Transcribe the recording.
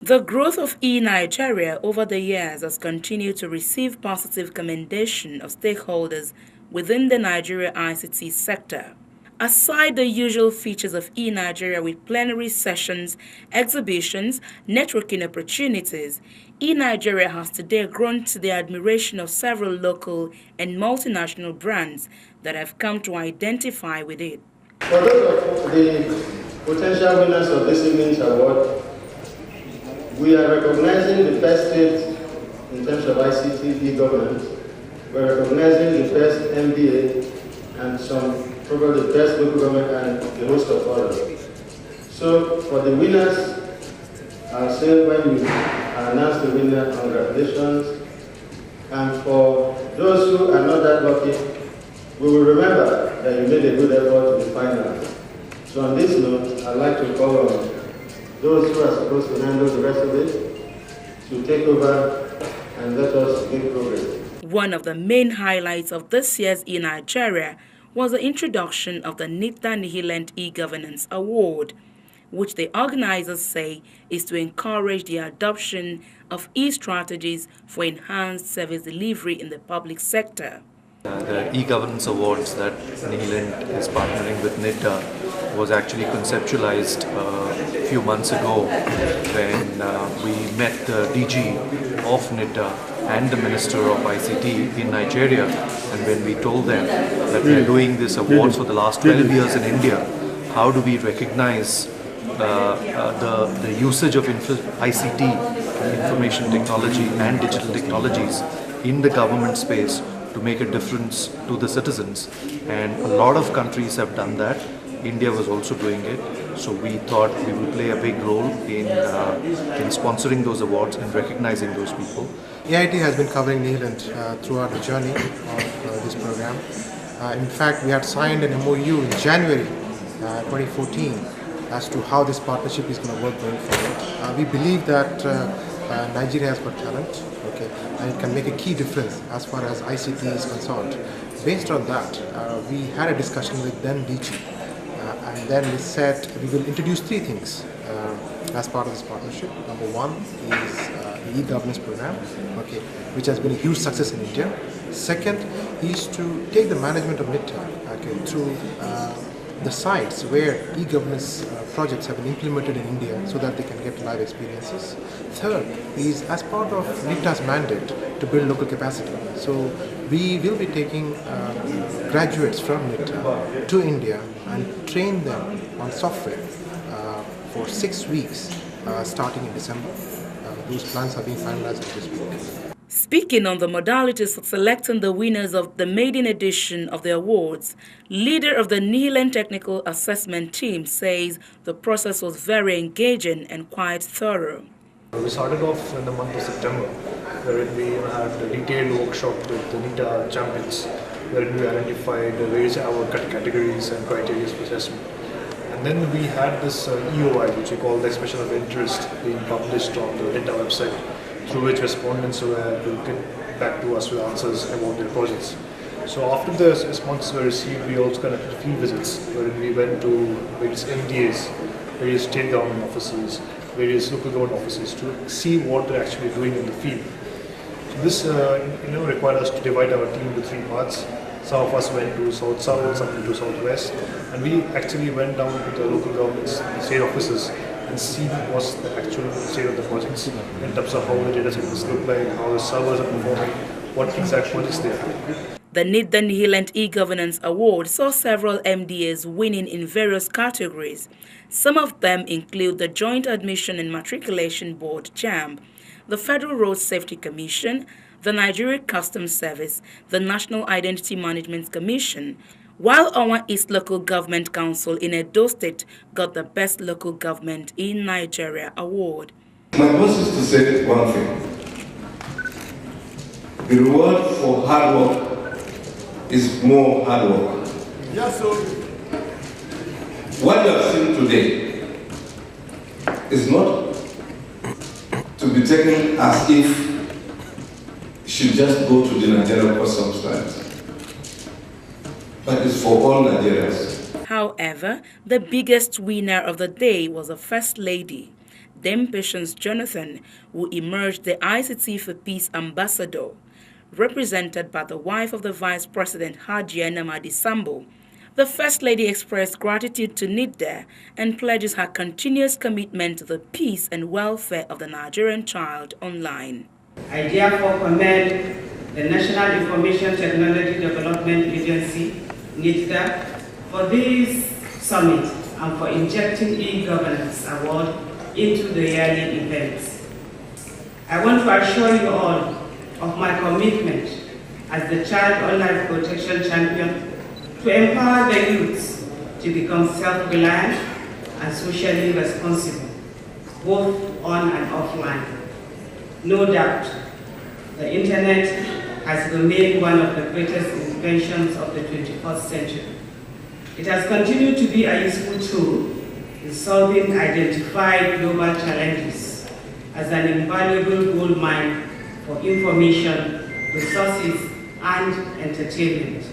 The growth of eNigeria over the years has continued to receive positive commendation of stakeholders within the Nigeria ICT sector. Aside the usual features of eNigeria with plenary sessions, exhibitions, networking opportunities, eNigeria has today grown to the admiration of several local and multinational brands that have come to identify with it. For those of the potential winners of this evening's award, we are recognizing the best state in terms of ICT e-governance. We're recognizing the best MBA and probably the best local government and the host of others. So for the winners, I'll say when you announce the winner, congratulations. And for those who are not that lucky, we will remember that you made a good effort to be final. So on this note, I'd like to call on those who are supposed to handle the rest of it to take over and let us make progress. One of the main highlights of this year's eNigeria was the introduction of the NITA Nihilent E-Governance Award, which the organizers say is to encourage the adoption of e-strategies for enhanced service delivery in the public sector. The e-governance awards that Nihilent is partnering with NITA was actually conceptualized a few months ago when we met the DG of NITA and the Minister of ICT in Nigeria, and when we told them that we are doing this awards for the last 12 years in India, how do we recognize the usage of ICT, information technology and digital technologies in the government space to make a difference to the citizens. And a lot of countries have done that. India was also doing it. So we thought we will play a big role in sponsoring those awards and recognizing those people. EIT has been covering Nihilent throughout the journey of this program. In fact, we had signed an MOU in January 2014 as to how this partnership is going to work going forward. We believe that Nigeria has got talent, okay, and it can make a key difference as far as ICT is concerned. Based on that, we had a discussion with then DG, and then we said we will introduce three things as part of this partnership. Number one is the e-governance program, okay, which has been a huge success in India. Second is to take the management of NITA, okay, through the sites where e-governance projects have been implemented in India so that they can get live experiences. Third is as part of NITA's mandate to build local capacity. So we will be taking graduates from NITA to India and train them on software for 6 weeks starting in December. Those plans are being finalized this week. Speaking on the modalities of selecting the winners of the maiden edition of the awards, leader of the Nihilent Technical Assessment Team says the process was very engaging and quite thorough. We started off in the month of September, wherein we had a detailed workshop with the NITA champions, wherein we identified various award categories and criteria for assessment. And then we had this EOI, which we call the Expression of Interest, being published on the NITA website, through which respondents will get back to us with answers about their projects. So after the responses were received, we also conducted field visits, wherein we went to various MDAs, various state government offices, various local government offices to see what they're actually doing in the field. So this required us to divide our team into three parts. Some of us went to South, some went to Southwest, and we actually went down to the local governments, the state offices, and see what's the actual state of the projects in terms of how the data centers look like, how the servers are performing, what exact projects they have. The NITA Nihilent E-Governance Award saw several MDAs winning in various categories. Some of them include the Joint Admission and Matriculation Board (JAMB), the Federal Road Safety Commission, the Nigeria Customs Service, the National Identity Management Commission, while our East Local Government Council in Edo State got the Best Local Government in Nigeria award. My boss is to say one thing. The reward for hard work is more hard work. Yes, sir. What you have seen today is not to be taken as if it should just go to the Nigerian Customs Service, but it's for all Nigerians. However, the biggest winner of the day was the First Lady. Dame Patience Jonathan, who emerged the ICT for Peace ambassador, represented by the wife of the Vice President Hajiya Namadi Sambo. The First Lady expressed gratitude to NIDDA and pledges her continuous commitment to the peace and welfare of the Nigerian child online. I therefore commend the National Information Technology Development Agency, NIDDA, for this summit and for injecting e-governance award into the yearly events. I want to assure you all of my commitment as the Child Online Protection Champion to empower the youths to become self-reliant and socially responsible, both on and offline. No doubt, the internet has remained one of the greatest inventions of the 21st century. It has continued to be a useful tool in solving identified global challenges as an invaluable gold mine for information, resources, and entertainment.